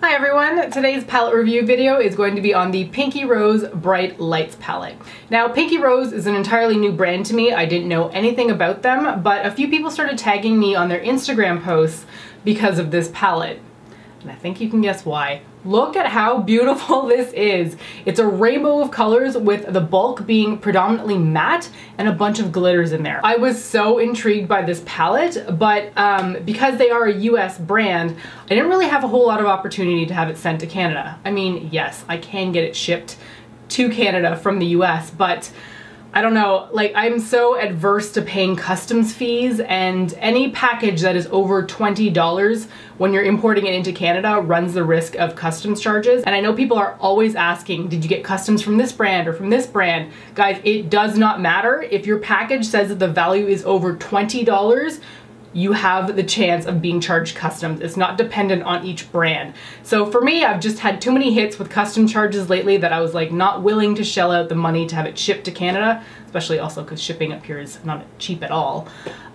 Hi everyone! Today's palette review video is going to be on the Pinky Rose Bright Lights palette. Now, Pinky Rose is an entirely new brand to me. I didn't know anything about them, but a few people started tagging me on their Instagram posts because of this palette. And I think you can guess why. Look at how beautiful this is. It's a rainbow of colors with the bulk being predominantly matte and a bunch of glitters in there. I was so intrigued by this palette, but because they are a US brand, I didn't really have a whole lot of opportunity to have it sent to Canada. I mean, yes, I can get it shipped to Canada from the US, but I don't know, like, I'm so adverse to paying customs fees, and any package that is over $20 when you're importing it into Canada runs the risk of customs charges. And I know people are always asking, did you get customs from this brand or from this brand? Guys, it does not matter. If your package says that the value is over $20, you have the chance of being charged customs. It's not dependent on each brand. So for me, I've just had too many hits with custom charges lately that I was like not willing to shell out the money to have it shipped to Canada, especially also because shipping up here is not cheap at all.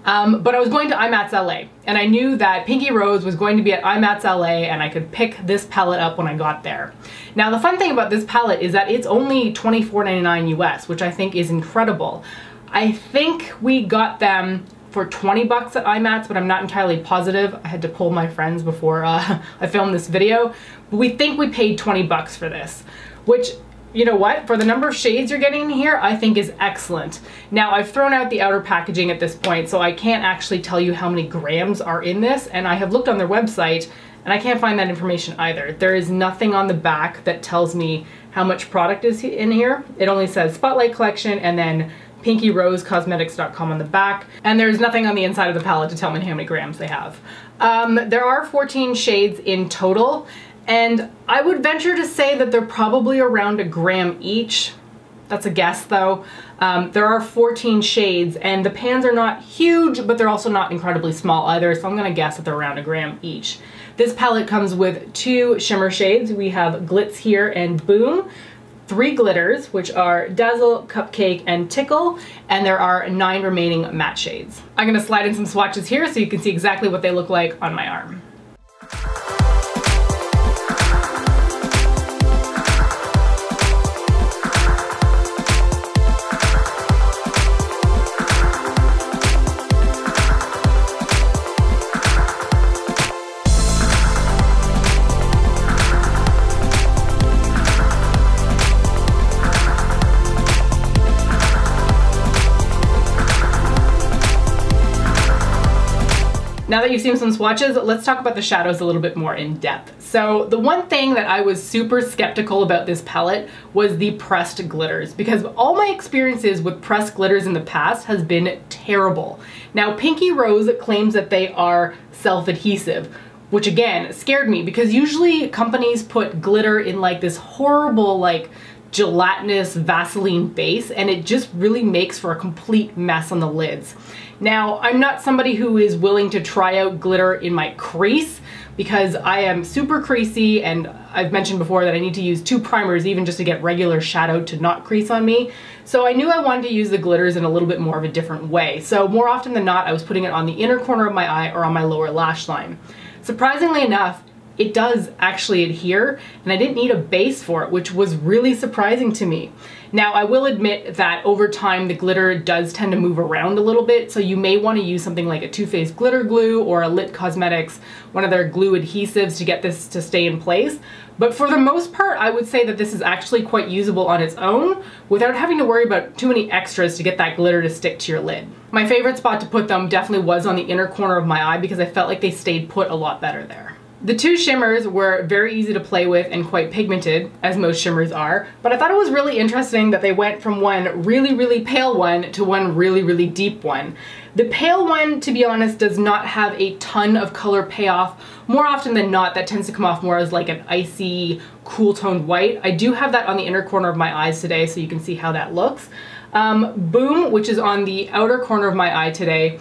But I was going to IMATS LA, and I knew that Pinky Rose was going to be at IMATS LA and I could pick this palette up when I got there. Now, the fun thing about this palette is that it's only $24.99 US, which I think is incredible. I think we got them for 20 bucks at IMATS, but I'm not entirely positive. I had to poll my friends before I filmed this video. But we think we paid 20 bucks for this, which, you know what? For the number of shades you're getting here, I think is excellent. Now, I've thrown out the outer packaging at this point, so I can't actually tell you how many grams are in this, and I have looked on their website, and I can't find that information either. There is nothing on the back that tells me how much product is in here. It only says Spotlight Collection and then PinkyRoseCosmetics.com on the back, and there's nothing on the inside of the palette to tell me how many grams they have. There are 14 shades in total, and I would venture to say that they're probably around a gram each. That's a guess though. There are 14 shades, and the pans are not huge, but they're also not incredibly small either, so I'm gonna guess that they're around a gram each. This palette comes with 2 shimmer shades. We have Glitz here and Boom. 3 glitters, which are Dazzle, Cupcake, and Tickle, and there are 9 remaining matte shades. I'm gonna slide in some swatches here so you can see exactly what they look like on my arm. Now that you've seen some swatches, let's talk about the shadows a little bit more in depth. So the one thing that I was super skeptical about this palette was the pressed glitters, because all my experiences with pressed glitters in the past has been terrible. Now, Pinky Rose claims that they are self-adhesive, which again scared me because usually companies put glitter in like this horrible like gelatinous Vaseline base, and it just really makes for a complete mess on the lids. Now, I'm not somebody who is willing to try out glitter in my crease because I am super creasy, and I've mentioned before that I need to use 2 primers even just to get regular shadow to not crease on me. So I knew I wanted to use the glitters in a little bit more of a different way. So more often than not, I was putting it on the inner corner of my eye or on my lower lash line. Surprisingly enough, it does actually adhere, and I didn't need a base for it, which was really surprising to me. Now, I will admit that over time the glitter does tend to move around a little bit, so you may want to use something like a Too Faced glitter glue or a Lit Cosmetics, one of their glue adhesives, to get this to stay in place. But for the most part, I would say that this is actually quite usable on its own without having to worry about too many extras to get that glitter to stick to your lid. My favorite spot to put them definitely was on the inner corner of my eye because I felt like they stayed put a lot better there. The 2 shimmers were very easy to play with and quite pigmented, as most shimmers are, but I thought it was really interesting that they went from one really, really pale one to one really, really deep one. The pale one, to be honest, does not have a ton of color payoff. More often than not, that tends to come off more as like an icy, cool toned white. I do have that on the inner corner of my eyes today, so you can see how that looks. Boom, which is on the outer corner of my eye today,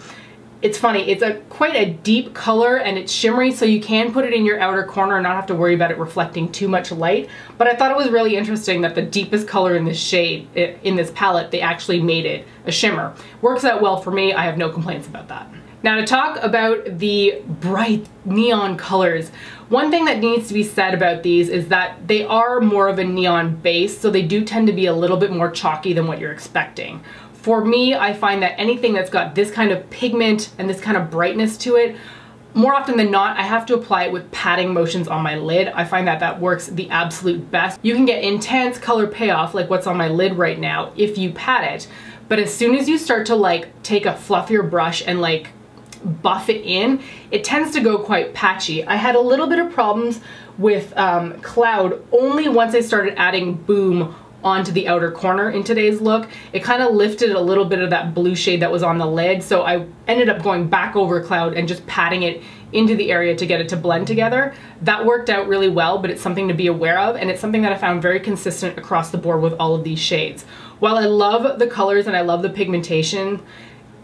It's funny, it's quite a deep color and it's shimmery, so you can put it in your outer corner and not have to worry about it reflecting too much light. But I thought it was really interesting that the deepest color in this shade, in this palette, they actually made it a shimmer. Works out well for me, I have no complaints about that. Now to talk about the bright neon colors, One thing that needs to be said about these is that they are more of a neon base, so they do tend to be a little bit more chalky than what you're expecting. For me, I find that anything that's got this kind of pigment and this kind of brightness to it, more often than not, I have to apply it with patting motions on my lid. I find that that works the absolute best. You can get intense color payoff like what's on my lid right now if you pat it, but as soon as you start to like take a fluffier brush and like buff it in, it tends to go quite patchy. I had a little bit of problems with Cloud only once I started adding Boom onto the outer corner in today's look. It kind of lifted a little bit of that blue shade that was on the lid, so I ended up going back over Cloud and just patting it into the area to get it to blend together. That worked out really well, but it's something to be aware of, and it's something that I found very consistent across the board with all of these shades. While I love the colors and I love the pigmentation,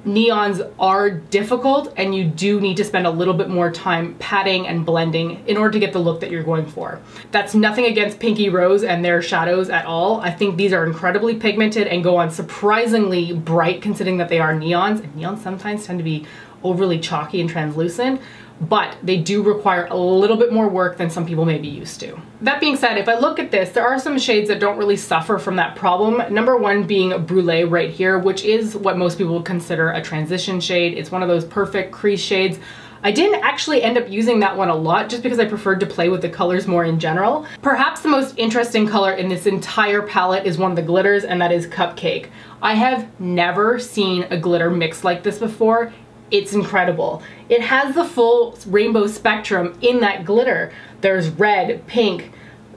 neons are difficult and you do need to spend a little bit more time patting and blending in order to get the look that you're going for. That's nothing against Pinky Rose and their shadows at all. I think these are incredibly pigmented and go on surprisingly bright considering that they are neons, and neons sometimes tend to be overly chalky and translucent, but they do require a little bit more work than some people may be used to. That being said, if I look at this, there are some shades that don't really suffer from that problem. Number one being Brulee right here, which is what most people would consider a transition shade. It's one of those perfect crease shades. I didn't actually end up using that one a lot just because I preferred to play with the colors more in general. Perhaps the most interesting color in this entire palette is one of the glitters, and that is Cupcake. I have never seen a glitter mix like this before. It's incredible. It has the full rainbow spectrum in that glitter. There's red, pink,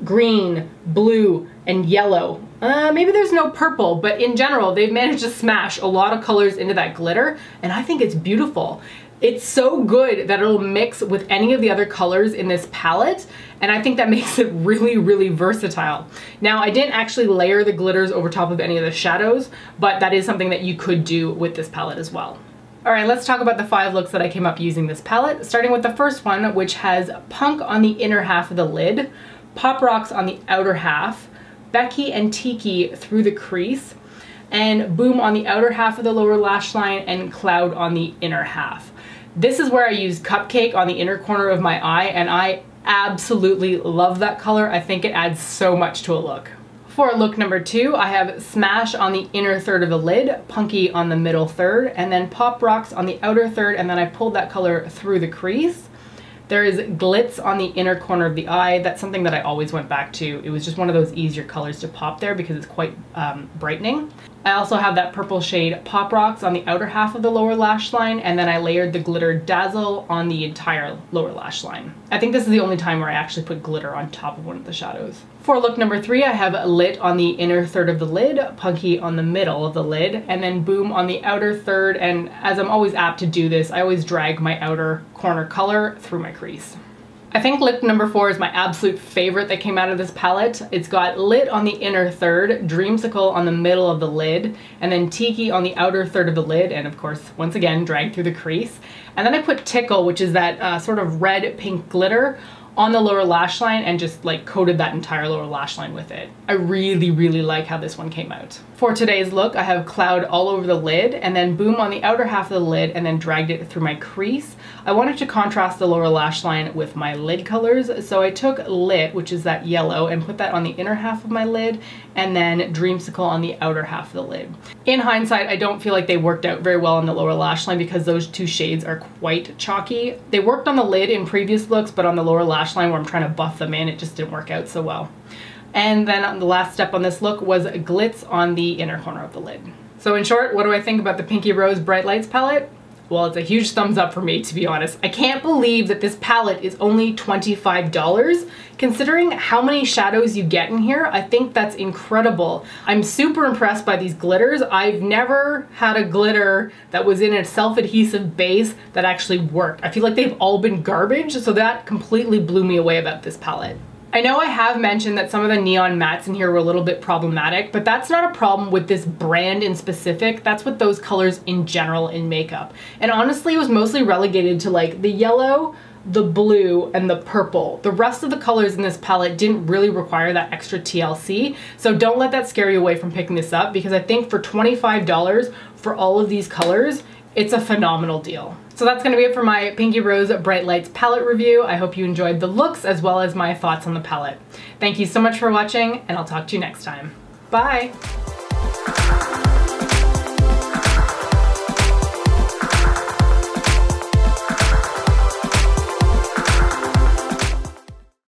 green, blue, and yellow. Maybe there's no purple, but in general, they've managed to smash a lot of colors into that glitter, and I think it's beautiful. It's so good that it'll mix with any of the other colors in this palette, and I think that makes it really, really versatile. Now, I didn't actually layer the glitters over top of any of the shadows, but that is something that you could do with this palette as well. All right, let's talk about the 5 looks that I came up using this palette, starting with the first one, which has Punk on the inner half of the lid, Pop Rocks on the outer half, Becky and Tiki through the crease, and Boom on the outer half of the lower lash line, and Cloud on the inner half. This is where I used Cupcake on the inner corner of my eye, and I absolutely love that color. I think it adds so much to a look. For look number 2, I have Smash on the inner third of the lid, Punky on the middle third, and then Pop Rocks on the outer third, and then I pulled that color through the crease. There is Glitz on the inner corner of the eye. That's something that I always went back to. It was just one of those easier colors to pop there because it's quite brightening. I also have that purple shade Pop Rocks on the outer half of the lower lash line, and then I layered the glitter Dazzle on the entire lower lash line. I think this is the only time where I actually put glitter on top of one of the shadows. For look number 3, I have Lit on the inner third of the lid, Punky on the middle of the lid, and then Boom on the outer third, and as I'm always apt to do this, I always drag my outer corner color through my crease. I think look number 4 is my absolute favorite that came out of this palette. It's got Lit on the inner third, Dreamsicle on the middle of the lid, and then Tiki on the outer third of the lid, and of course, once again, drag through the crease. And then I put Tickle, which is that sort of red pink glitter, on the lower lash line and just like coated that entire lower lash line with it. I really, really like how this one came out. For today's look, I have Cloud all over the lid and then Boom on the outer half of the lid and then dragged it through my crease. I wanted to contrast the lower lash line with my lid colors, so I took Lit, which is that yellow, and put that on the inner half of my lid, and then Dreamsicle on the outer half of the lid. In hindsight, I don't feel like they worked out very well on the lower lash line because those two shades are quite chalky. They worked on the lid in previous looks, but on the lower lash line where I'm trying to buff them in, it just didn't work out so well. And then the last step on this look was Glitz on the inner corner of the lid. So in short, what do I think about the Pinky Rose Bright Lights palette? Well, it's a huge thumbs up for me, to be honest. I can't believe that this palette is only $25. Considering how many shadows you get in here, I think that's incredible. I'm super impressed by these glitters. I've never had a glitter that was in a self-adhesive base that actually worked. I feel like they've all been garbage, so that completely blew me away about this palette. I know I have mentioned that some of the neon mattes in here were a little bit problematic, but that's not a problem with this brand in specific. That's with those colors in general in makeup. And honestly, it was mostly relegated to like the yellow, the blue, and the purple. The rest of the colors in this palette didn't really require that extra TLC, so don't let that scare you away from picking this up because I think for $25 for all of these colors, it's a phenomenal deal. So So that's gonna be it for my Pinky Rose Bright Lights palette review. I hope you enjoyed the looks as well as my thoughts on the palette. Thank you so much for watching, and I'll talk to you next time. Bye!